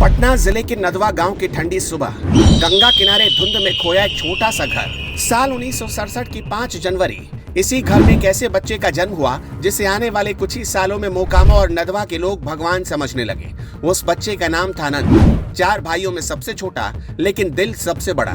पटना जिले के नदवा गांव की ठंडी सुबह, गंगा किनारे धुंध में खोया एक छोटा सा घर। साल 1967 की 5 जनवरी। इसी घर में एक ऐसे बच्चे का जन्म हुआ जिसे आने वाले कुछ ही सालों में मोकामा और नदवा के लोग भगवान समझने लगे। उस बच्चे का नाम था अनंत। 4 भाइयों में सबसे छोटा, लेकिन दिल सबसे बड़ा।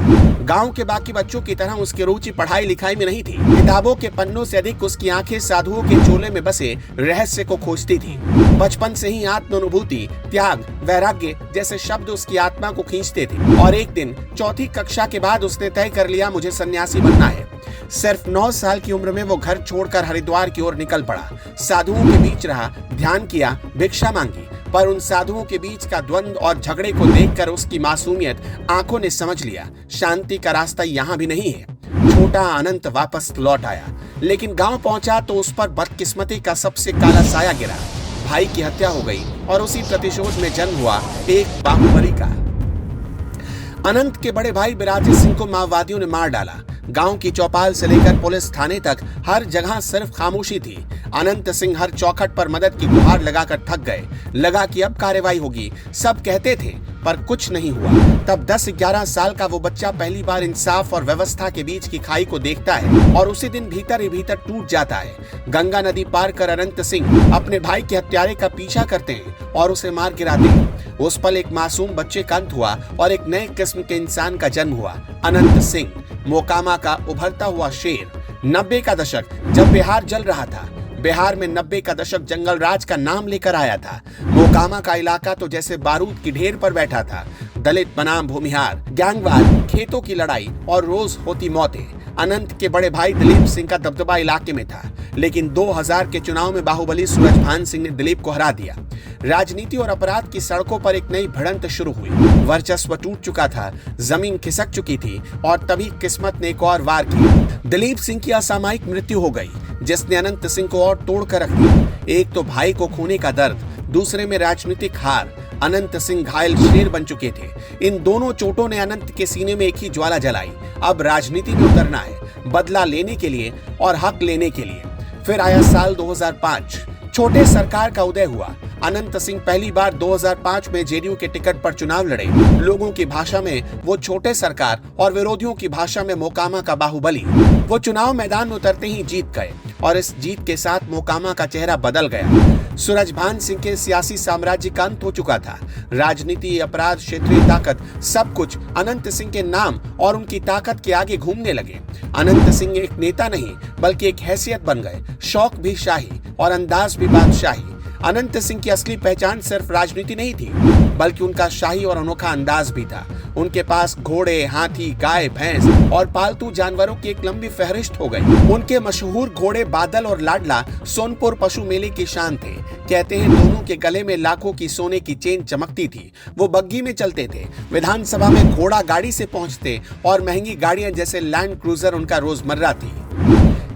गांव के बाकी बच्चों की तरह उसकी रुचि पढ़ाई लिखाई में नहीं थी। किताबों के पन्नों से अधिक उसकी आंखें साधुओं के चोले में बसे रहस्य को खोजती थी। बचपन से ही आत्मानुभूति, त्याग, वैराग्य जैसे शब्द उसकी आत्मा को खींचते थे। और एक दिन 4ठी कक्षा के बाद उसने तय कर लिया, मुझे सन्यासी बनना है। सिर्फ 9 साल की उम्र में वो घर छोड़कर हरिद्वार की ओर निकल पड़ा। साधुओं के बीच रहा, ध्यान किया, भिक्षा मांगी, पर उन साधुओं के बीच का द्वंद्व और झगड़े को देखकर उसकी मासूमियत आंखों ने समझ लिया, शांति का रास्ता यहाँ भी नहीं है। छोटा अनंत वापस लौट आया, लेकिन गांव पहुंचा तो उस पर बदकिस्मती का सबसे काला साया गिरा। भाई की हत्या हो गई और उसी प्रतिशोध में जन्म हुआ एक बाहुबली का। अनंत के बड़े भाई बिराजे सिंह को माओवादियों ने मार डाला। गांव की चौपाल से लेकर पुलिस थाने तक हर जगह सिर्फ खामोशी थी। अनंत सिंह हर चौखट पर मदद की गुहार लगाकर थक गए। लगा कि अब कार्रवाई होगी, सब कहते थे, पर कुछ नहीं हुआ। तब 10-11 साल का वो बच्चा पहली बार इंसाफ और व्यवस्था के बीच की खाई को देखता है और उसी दिन भीतर ही भीतर टूट जाता है। गंगा नदी पार कर अनंत सिंह अपने भाई के हत्यारे का पीछा करते हैं और उसे मार गिराते हैं। उस पल एक मासूम बच्चे का अंत हुआ और एक नए किस्म के इंसान का जन्म हुआ, अनंत सिंह, मोकामा का उभरता हुआ शेर। 90 का दशक, जब बिहार जल रहा था। बिहार में 90 का दशक जंगल राज का नाम लेकर आया था। मोकामा का इलाका तो जैसे बारूद की ढेर पर बैठा था। दलित बनाम भूमिहार, गैंगवार, खेतों की लड़ाई और रोज होती मौतें। अनंत के बड़े भाई दिलीप सिंह का दबदबा इलाके में था, लेकिन 2000 के चुनाव में बाहुबली सूरजभान सिंह ने दिलीप को हरा दिया। राजनीति और अपराध की सड़कों पर एक नई भिड़ंत शुरू हुई। वर्चस्व टूट चुका था, जमीन खिसक चुकी थी और तभी किस्मत ने एक और वार किया। दिलीप सिंह की असामयिक मृत्यु हो गई, जिसने अनंत सिंह को और तोड़ कर रख दिया। एक तो भाई को खोने का दर्द, दूसरे में राजनीतिक हार। अनंत सिंह घायल शेर बन चुके थे। इन दोनों चोटों ने अनंत के सीने में एक ही ज्वाला जलाई। अब राजनीति में उतरना है, बदला लेने के लिए और हक लेने के लिए। फिर आया साल 2005। छोटे सरकार का उदय हुआ। अनंत सिंह पहली बार 2005 में जेडीयू के टिकट पर चुनाव लड़े। लोगों की भाषा में वो छोटे सरकार और विरोधियों की भाषा में मोकामा का बाहुबली। वो चुनाव मैदान में उतरते ही जीत गए और इस जीत के साथ मोकामा का चेहरा बदल गया। सूरजभान सिंह के सियासी साम्राज्य का अंत हो चुका था। राजनीति, अपराध, क्षेत्रीय ताकत, सब कुछ अनंत सिंह के नाम और उनकी ताकत के आगे घूमने लगे। अनंत सिंह एक नेता नहीं, बल्कि एक हैसियत बन गए। शौक भी शाही और अंदाज भी बादशाही। अनंत सिंह की असली पहचान सिर्फ राजनीति नहीं थी, बल्कि उनका शाही और अनोखा अंदाज भी था। उनके पास घोड़े, हाथी, गाय, भैंस और पालतू जानवरों की एक लंबी फहरिस्त हो गई। उनके मशहूर घोड़े बादल और लाडला सोनपुर पशु मेले की शान थे। कहते हैं दोनों के गले में लाखों की सोने की चेन चमकती थी। वो बग्गी में चलते थे, विधानसभा में घोड़ा गाड़ी से पहुंचते और महंगी गाड़ियां जैसे लैंड क्रूजर उनका रोजमर्रा थी।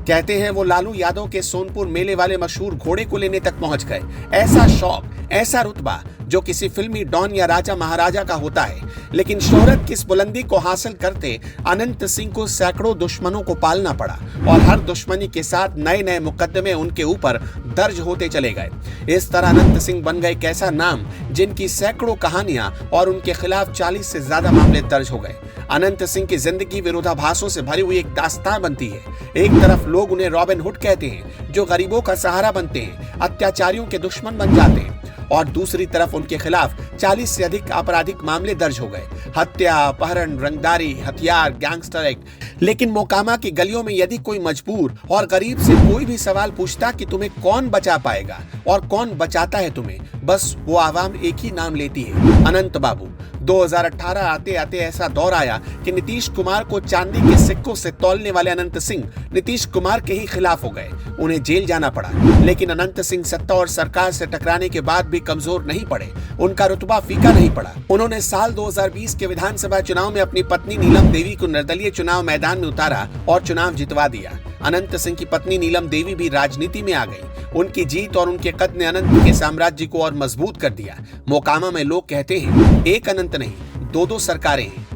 कहते हैं वो लालू यादव के सोनपुर मेले वाले मशहूर घोड़े को लेने तक पहुंच गए। ऐसा शौक, ऐसा रुतबा जो किसी फिल्मी डॉन या राजा महाराजा का होता है। लेकिन शोहरत की इस बुलंदी को हासिल करते अनंत सिंह को सैकड़ों दुश्मनों को पालना पड़ा और हर दुश्मनी के साथ नए नए मुकदमे उनके ऊपर दर्ज होते चले गए। इस तरह अनंत सिंह बन गए एक ऐसा नाम जिनकी सैकड़ों कहानियां और उनके खिलाफ 40 से ज्यादा मामले दर्ज हो गए। अनंत सिंह की जिंदगी विरोधाभासों से भरी हुई एक दास्तान बनती है। एक तरफ लोग उन्हें रॉबिन हुड कहते हैं, जो गरीबों का सहारा बनते हैं, अत्याचारियों के दुश्मन बन जाते हैं, और दूसरी तरफ उनके खिलाफ 40 से अधिक आपराधिक मामले दर्ज हो गए। हत्या, अपहरण, रंगदारी, हथियार, गैंगस्टर एक्ट। लेकिन मोकामा की गलियों में यदि कोई मजबूर और गरीब से कोई भी सवाल पूछता कि तुम्हें कौन बचा पाएगा और कौन बचाता है तुम्हें, बस वो आवाम एक ही नाम लेती है, अनंत बाबू। 2018 आते आते ऐसा दौर आया कि नीतीश कुमार को चांदी के सिक्कों से तौलने वाले अनंत सिंह नीतीश कुमार के ही खिलाफ हो गए। उन्हें जेल जाना पड़ा, लेकिन अनंत सिंह सत्ता और सरकार से टकराने के बाद भी कमजोर नहीं पड़े। उनका रुतबा फीका नहीं पड़ा। उन्होंने साल 2020 के विधानसभा चुनाव में अपनी पत्नी नीलम देवी को निर्दलीय चुनाव मैदान में उतारा और चुनाव जितवा दिया। अनंत सिंह की पत्नी नीलम देवी भी राजनीति में आ गई। उनकी जीत और उनके कद ने अनंत के साम्राज्य को और मजबूत कर दिया। मोकामा में लोग कहते हैं, एक अनंत नहीं, 2-2 सरकारें हैं।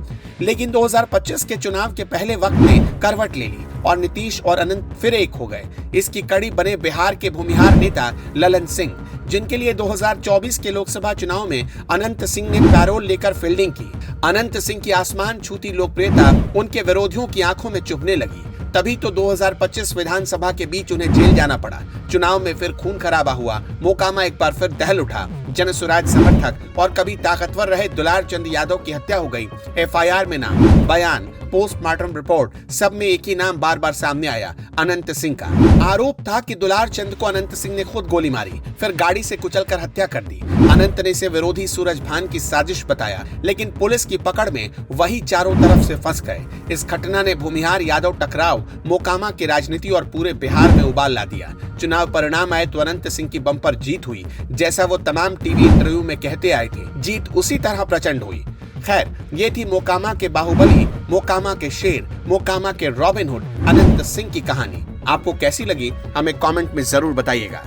लेकिन 2025 के चुनाव के पहले वक्त ने करवट ले ली और नीतीश और अनंत फिर एक हो गए। इसकी कड़ी बने बिहार के भूमिहार नेता ललन सिंह। जिनके लिए 2024 के लोकसभा चुनाव में अनंत सिंह ने पैरोल लेकर फील्डिंग की। अनंत सिंह की आसमान छूती लोकप्रियता उनके विरोधियों की आंखों में चुभने लगी। तभी तो 2025 विधानसभा के बीच उन्हें जेल जाना पड़ा। चुनाव में फिर खून खराबा हुआ। मोकामा एक बार फिर दहल उठा। जन स्वराज समर्थक और कभी ताकतवर रहे दुलार चंद यादव की हत्या हो गई। एफआईआर में नाम, बयान, पोस्टमार्टम रिपोर्ट सब में एक ही नाम बार बार सामने आया, अनंत सिंह का। आरोप था कि दुलार चंद को अनंत सिंह ने खुद गोली मारी, फिर गाड़ी से कुचलकर हत्या कर दी। अनंत ने इसे विरोधी सूरज भान की साजिश बताया, लेकिन पुलिस की पकड़ में वही चारों तरफ से फंस गए। इस घटना ने भूमिहार यादव टकराव, मोकामा की राजनीति और पूरे बिहार में उबाल ला दिया। चुनाव परिणाम आए तो अनंत सिंह की बम्पर जीत हुई, जैसा वो तमाम टीवी इंटरव्यू में कहते आए थे। जीत उसी तरह प्रचंड हुई। खैर, ये थी मोकामा के बाहुबली, मोकामा के शेर, मोकामा के रॉबिन हुड अनंत सिंह की कहानी। आपको कैसी लगी हमें कमेंट में जरूर बताइएगा।